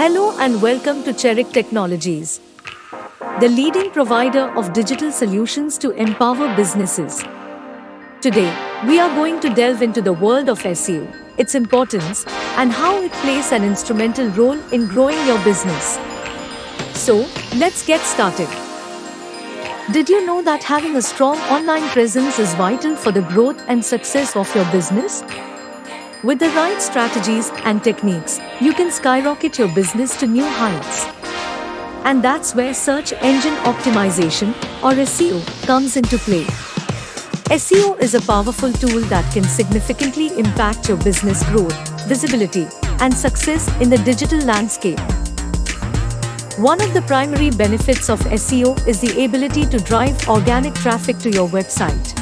Hello and welcome to Cheric Technologies, the leading provider of digital solutions to empower businesses. Today, we are going to delve into the world of SEO, its importance, and how it plays an instrumental role in growing your business. So, let's get started. Did you know that having a strong online presence is vital for the growth and success of your business? With the right strategies and techniques, you can skyrocket your business to new heights. And that's where search engine optimization, or SEO, comes into play. SEO is a powerful tool that can significantly impact your business growth, visibility, and success in the digital landscape. One of the primary benefits of SEO is the ability to drive organic traffic to your website.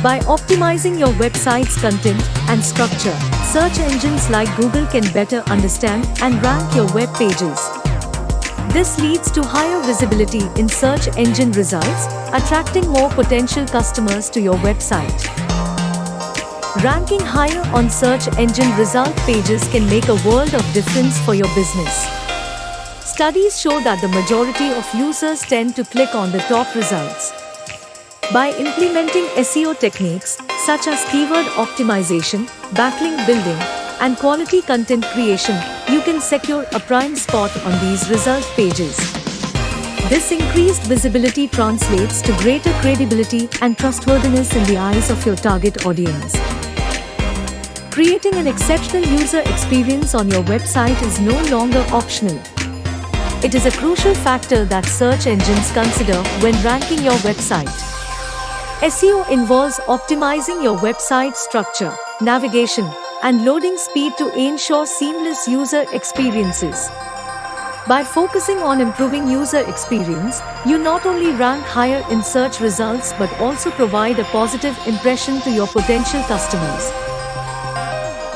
By optimizing your website's content and structure, search engines like Google can better understand and rank your web pages. This leads to higher visibility in search engine results, attracting more potential customers to your website. Ranking higher on search engine result pages can make a world of difference for your business. Studies show that the majority of users tend to click on the top results. By implementing SEO techniques such as keyword optimization, backlink building, and quality content creation, you can secure a prime spot on these result pages. This increased visibility translates to greater credibility and trustworthiness in the eyes of your target audience. Creating an exceptional user experience on your website is no longer optional. It is a crucial factor that search engines consider when ranking your website. SEO involves optimizing your website structure, navigation, and loading speed to ensure seamless user experiences. By focusing on improving user experience, you not only rank higher in search results but also provide a positive impression to your potential customers.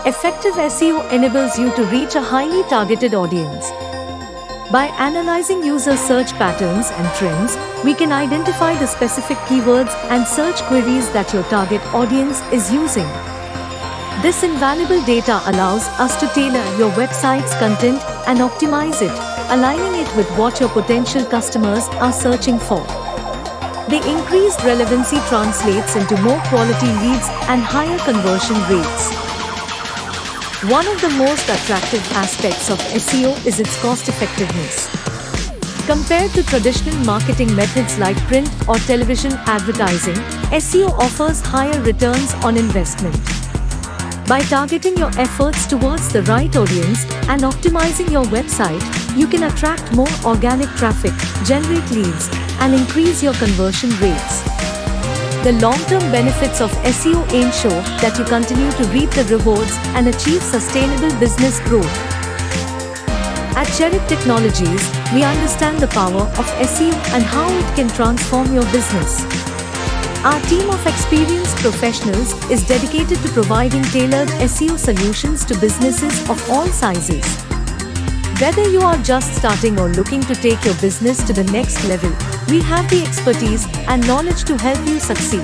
Effective SEO enables you to reach a highly targeted audience. By analyzing user search patterns and trends, we can identify the specific keywords and search queries that your target audience is using. This invaluable data allows us to tailor your website's content and optimize it, aligning it with what your potential customers are searching for. The increased relevancy translates into more quality leads and higher conversion rates. One of the most attractive aspects of SEO is its cost-effectiveness. Compared to traditional marketing methods like print or television advertising, SEO offers higher returns on investment. By targeting your efforts towards the right audience and optimizing your website, you can attract more organic traffic, generate leads, and increase your conversion rates. The long-term benefits of SEO ensure that you continue to reap the rewards and achieve sustainable business growth. At Cheric Technologies, we understand the power of SEO and how it can transform your business. Our team of experienced professionals is dedicated to providing tailored SEO solutions to businesses of all sizes. Whether you are just starting or looking to take your business to the next level, we have the expertise and knowledge to help you succeed.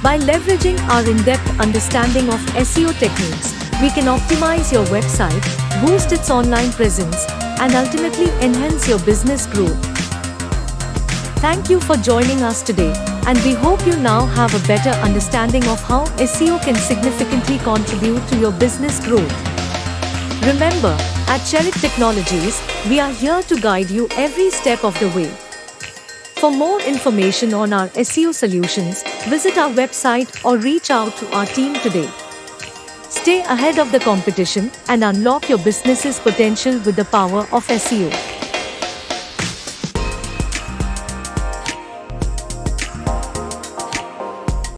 By leveraging our in-depth understanding of SEO techniques, we can optimize your website, boost its online presence, and ultimately enhance your business growth. Thank you for joining us today, and we hope you now have a better understanding of how SEO can significantly contribute to your business growth. Remember, at Cheric Technologies, we are here to guide you every step of the way. For more information on our SEO solutions, visit our website or reach out to our team today. Stay ahead of the competition and unlock your business's potential with the power of SEO.